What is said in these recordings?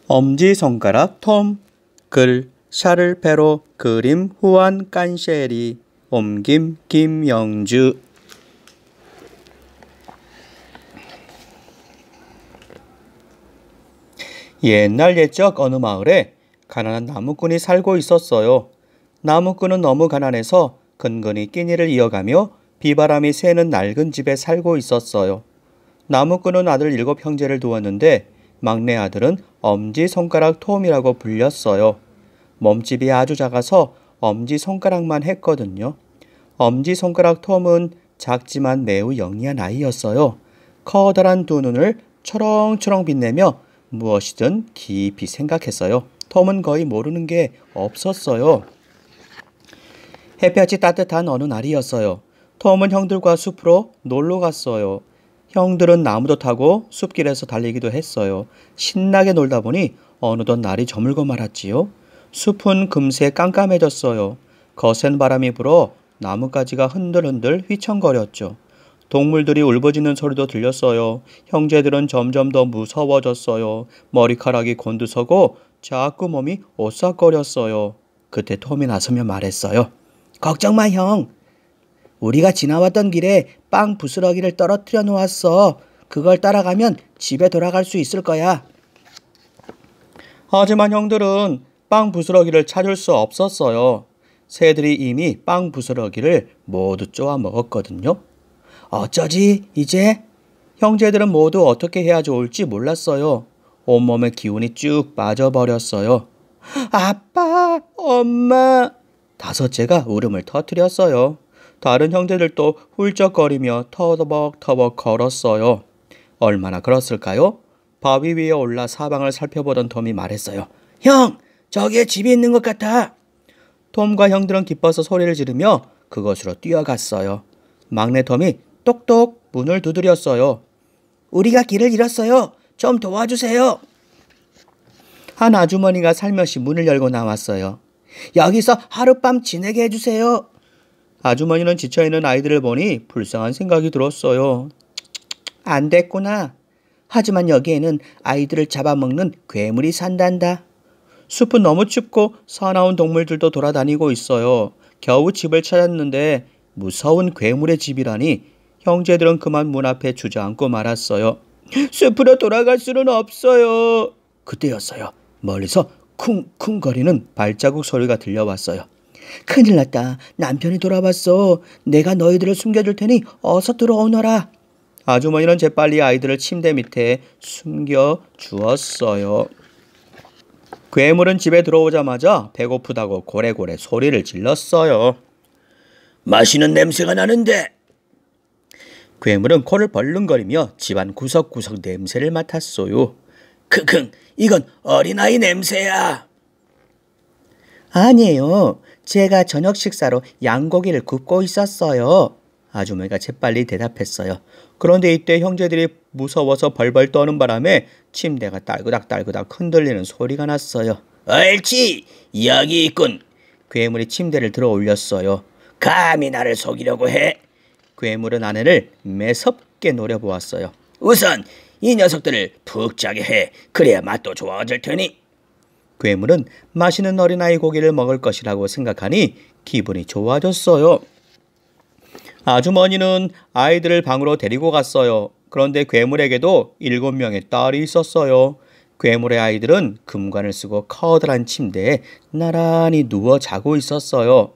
엄지손가락 톰, 글 샤를 페로, 그림 후안 깐셰리, 옮김 김영주. 옛날 옛적 어느 마을에 가난한 나무꾼이 살고 있었어요. 나무꾼은 너무 가난해서 근근히 끼니를 이어가며 비바람이 새는 낡은 집에 살고 있었어요. 나무꾼은 아들 7형제를 두었는데 막내 아들은 엄지손가락 톰이라고 불렸어요. 몸집이 아주 작아서 엄지손가락만 했거든요. 엄지손가락 톰은 작지만 매우 영리한 아이였어요. 커다란 두 눈을 초롱초롱 빛내며 무엇이든 깊이 생각했어요. 톰은 거의 모르는 게 없었어요. 햇볕이 따뜻한 어느 날이었어요. 톰은 형들과 숲으로 놀러 갔어요. 형들은 나무도 타고 숲길에서 달리기도 했어요. 신나게 놀다 보니 어느덧 날이 저물고 말았지요. 숲은 금세 깜깜해졌어요. 거센 바람이 불어 나뭇가지가 흔들흔들 휘청거렸죠. 동물들이 울부짖는 소리도 들렸어요. 형제들은 점점 더 무서워졌어요. 머리카락이 곤두서고 자꾸 몸이 오싹거렸어요. 그때 톰이 나서며 말했어요. 걱정 마, 형. 우리가 지나왔던 길에 빵 부스러기를 떨어뜨려 놓았어. 그걸 따라가면 집에 돌아갈 수 있을 거야. 하지만 형들은 빵 부스러기를 찾을 수 없었어요. 새들이 이미 빵 부스러기를 모두 쪼아 먹었거든요. 어쩌지 이제? 형제들은 모두 어떻게 해야 좋을지 몰랐어요. 온몸에 기운이 쭉 빠져버렸어요. 아빠, 엄마. 다섯째가 울음을 터뜨렸어요. 다른 형제들도 훌쩍거리며 터벅터벅 걸었어요. 얼마나 걸었을까요? 바위 위에 올라 사방을 살펴보던 톰이 말했어요. 형, 저기에 집이 있는 것 같아. 톰과 형들은 기뻐서 소리를 지르며 그곳으로 뛰어갔어요. 막내 톰이 똑똑 문을 두드렸어요. 우리가 길을 잃었어요. 좀 도와주세요. 한 아주머니가 살며시 문을 열고 나왔어요. 여기서 하룻밤 지내게 해주세요. 아주머니는 지쳐있는 아이들을 보니 불쌍한 생각이 들었어요. 안 됐구나. 하지만 여기에는 아이들을 잡아먹는 괴물이 산단다. 숲은 너무 춥고 사나운 동물들도 돌아다니고 있어요. 겨우 집을 찾았는데 무서운 괴물의 집이라니 형제들은 그만 문 앞에 주저앉고 말았어요. 숲으로 돌아갈 수는 없어요. 그때였어요. 멀리서 쿵쿵거리는 발자국 소리가 들려왔어요. 큰일 났다. 남편이 돌아왔어. 내가 너희들을 숨겨줄 테니 어서 들어오너라. 아주머니는 재빨리 아이들을 침대 밑에 숨겨 주었어요. 괴물은 집에 들어오자마자 배고프다고 고래고래 소리를 질렀어요. 맛있는 냄새가 나는데. 괴물은 코를 벌렁거리며 집안 구석구석 냄새를 맡았어요. 크킁, 이건 어린아이 냄새야. 아니에요. 제가 저녁 식사로 양고기를 굽고 있었어요. 아주머니가 재빨리 대답했어요. 그런데 이때 형제들이 무서워서 벌벌 떠는 바람에 침대가 딸그닥딸그닥 흔들리는 소리가 났어요. 옳지, 여기 있군. 괴물이 침대를 들어 올렸어요. 감히 나를 속이려고 해. 괴물은 아내를 매섭게 노려보았어요. 우선 이 녀석들을 푹 자게 해. 그래야 맛도 좋아질 테니. 괴물은 맛있는 어린아이 고기를 먹을 것이라고 생각하니 기분이 좋아졌어요. 아주머니는 아이들을 방으로 데리고 갔어요. 그런데 괴물에게도 7명의 딸이 있었어요. 괴물의 아이들은 금관을 쓰고 커다란 침대에 나란히 누워 자고 있었어요.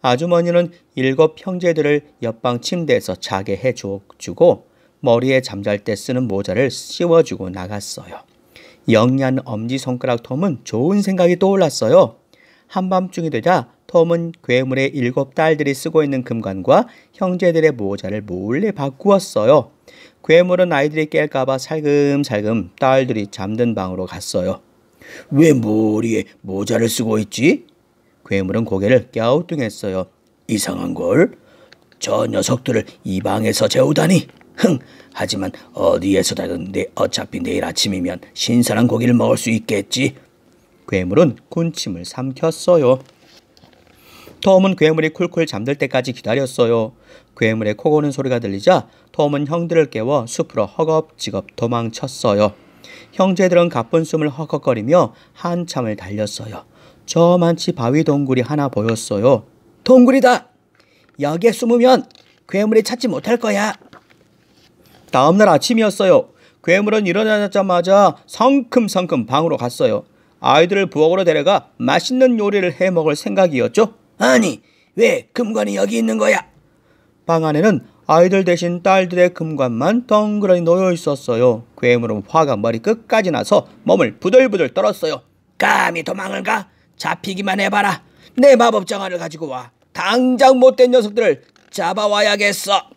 아주머니는 7 형제들을 옆방 침대에서 자게 해주고 머리에 잠잘 때 쓰는 모자를 씌워주고 나갔어요. 영리한 엄지손가락 톰은 좋은 생각이 떠올랐어요. 한밤중이 되자 톰은 괴물의 7 딸들이 쓰고 있는 금관과 형제들의 모자를 몰래 바꾸었어요. 괴물은 아이들이 깰까봐 살금살금 딸들이 잠든 방으로 갔어요. 왜 머리에 모자를 쓰고 있지? 괴물은 고개를 갸우뚱했어요. 이상한걸? 저 녀석들을 이 방에서 재우다니. 하지만 어디에서든 어차피 내일 아침이면 신선한 고기를 먹을 수 있겠지. 괴물은 군침을 삼켰어요. 톰은 괴물이 쿨쿨 잠들 때까지 기다렸어요. 괴물의 코 고는 소리가 들리자 톰은 형들을 깨워 숲으로 허겁지겁 도망쳤어요. 형제들은 가쁜 숨을 헉헉거리며 한참을 달렸어요. 저만치 바위 동굴이 하나 보였어요. 동굴이다! 여기에 숨으면 괴물이 찾지 못할 거야. 다음날 아침이었어요. 괴물은 일어나자마자 성큼성큼 방으로 갔어요. 아이들을 부엌으로 데려가 맛있는 요리를 해먹을 생각이었죠. 아니, 왜 금관이 여기 있는 거야? 방 안에는 아이들 대신 딸들의 금관만 덩그러니 놓여 있었어요. 괴물은 화가 머리 끝까지 나서 몸을 부들부들 떨었어요. 감히 도망을 가? 잡히기만 해봐라. 내 마법장화를 가지고 와. 당장 못된 녀석들을 잡아와야겠어.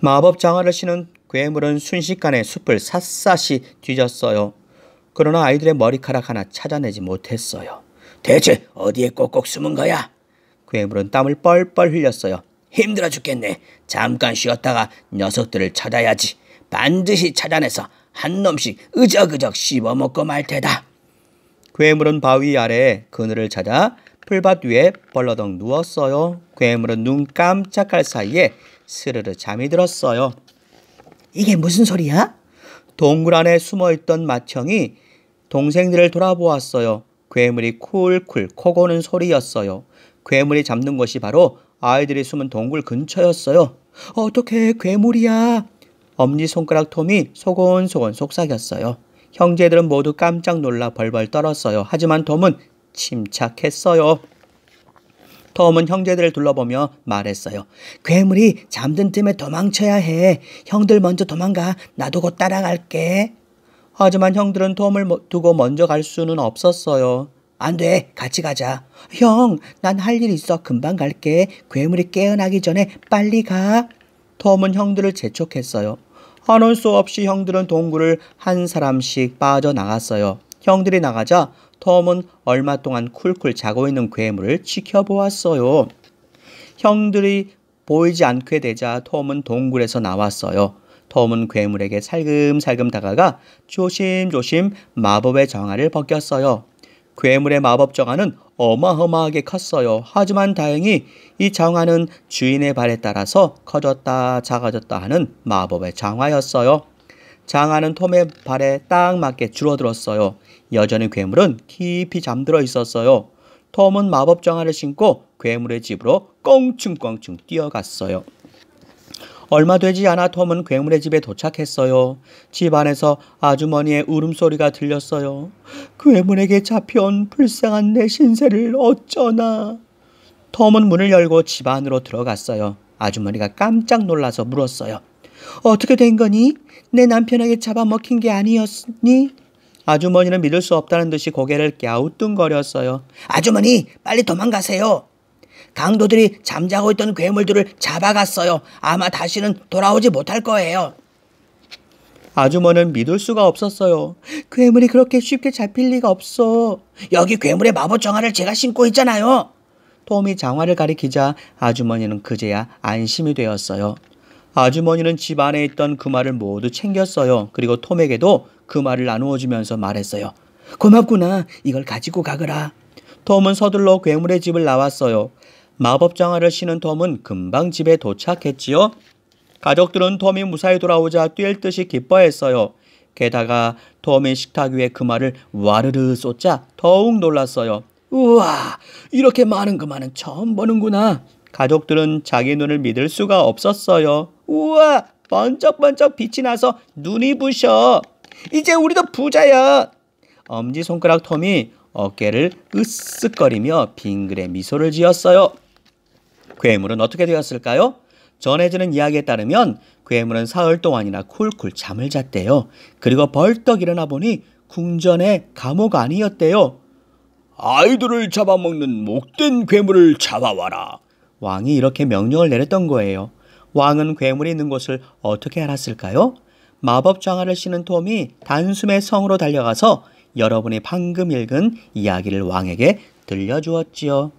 마법장화를 신은 괴물은 순식간에 숲을 샅샅이 뒤졌어요. 그러나 아이들의 머리카락 하나 찾아내지 못했어요. 대체 어디에 꼭꼭 숨은 거야? 괴물은 땀을 뻘뻘 흘렸어요. 힘들어 죽겠네. 잠깐 쉬었다가 녀석들을 찾아야지. 반드시 찾아내서 한 놈씩 으적으적 씹어먹고 말 테다. 괴물은 바위 아래에 그늘을 찾아 풀밭 위에 벌러덩 누웠어요. 괴물은 눈 깜짝할 사이에 스르르 잠이 들었어요. 이게 무슨 소리야? 동굴 안에 숨어있던 맏형이 동생들을 돌아보았어요. 괴물이 쿨쿨 코 고는 소리였어요. 괴물이 잠든 곳이 바로 아이들이 숨은 동굴 근처였어요. 어떡해, 괴물이야. 엄지손가락 톰이 소곤소곤 속삭였어요. 형제들은 모두 깜짝 놀라 벌벌 떨었어요. 하지만 톰은 침착했어요. 톰은 형제들을 둘러보며 말했어요. 괴물이 잠든 틈에 도망쳐야 해. 형들 먼저 도망가. 나도 곧 따라갈게. 하지만 형들은 톰을 두고 먼저 갈 수는 없었어요. 안 돼. 같이 가자. 형, 난 할 일 있어. 금방 갈게. 괴물이 깨어나기 전에 빨리 가. 톰은 형들을 재촉했어요. 하는 수 없이 형들은 동굴을 한 사람씩 빠져나갔어요. 형들이 나가자 톰은 얼마 동안 쿨쿨 자고 있는 괴물을 지켜보았어요. 형들이 보이지 않게 되자 톰은 동굴에서 나왔어요. 톰은 괴물에게 살금살금 다가가 조심조심 마법의 정화를 벗겼어요. 괴물의 마법 정화는 어마어마하게 컸어요. 하지만 다행히 이 정화는 주인의 발에 따라서 커졌다 작아졌다 하는 마법의 정화였어요. 장화는 톰의 발에 딱 맞게 줄어들었어요. 여전히 괴물은 깊이 잠들어 있었어요. 톰은 마법 정화를 신고 괴물의 집으로 껑충껑충 뛰어갔어요. 얼마 되지 않아 톰은 괴물의 집에 도착했어요. 집 안에서 아주머니의 울음소리가 들렸어요. 괴물에게 잡혀온 불쌍한 내 신세를 어쩌나. 톰은 문을 열고 집 안으로 들어갔어요. 아주머니가 깜짝 놀라서 물었어요. 어떻게 된 거니? 내 남편에게 잡아먹힌 게 아니었니? 아주머니는 믿을 수 없다는 듯이 고개를 갸우뚱거렸어요. 아주머니, 빨리 도망가세요. 강도들이 잠자고 있던 괴물들을 잡아갔어요. 아마 다시는 돌아오지 못할 거예요. 아주머니는 믿을 수가 없었어요. 괴물이 그렇게 쉽게 잡힐 리가 없어. 여기 괴물의 마법 정화를 제가 신고 있잖아요. 톰이 장화를 가리키자 아주머니는 그제야 안심이 되었어요. 아주머니는 집 안에 있던 금화를 모두 챙겼어요. 그리고 톰에게도 금화를 나누어 주면서 말했어요. 고맙구나. 이걸 가지고 가거라. 톰은 서둘러 괴물의 집을 나왔어요. 마법 장화를 신은 톰은 금방 집에 도착했지요. 가족들은 톰이 무사히 돌아오자 뛸 듯이 기뻐했어요. 게다가 톰이 식탁 위에 금화를 와르르 쏟자 더욱 놀랐어요. 우와, 이렇게 많은 금화는 처음 보는구나. 가족들은 자기 눈을 믿을 수가 없었어요. 우와, 번쩍번쩍 빛이 나서 눈이 부셔. 이제 우리도 부자야. 엄지손가락 톰이 어깨를 으쓱거리며 빙그레 미소를 지었어요. 괴물은 어떻게 되었을까요? 전해지는 이야기에 따르면 괴물은 사흘 동안이나 쿨쿨 잠을 잤대요. 그리고 벌떡 일어나 보니 궁전의 감옥 안이었대요. 아이들을 잡아먹는 목된 괴물을 잡아와라. 왕이 이렇게 명령을 내렸던 거예요. 왕은 괴물이 있는 곳을 어떻게 알았을까요? 마법 장화를 신은 톰이 단숨에 성으로 달려가서 여러분이 방금 읽은 이야기를 왕에게 들려주었지요.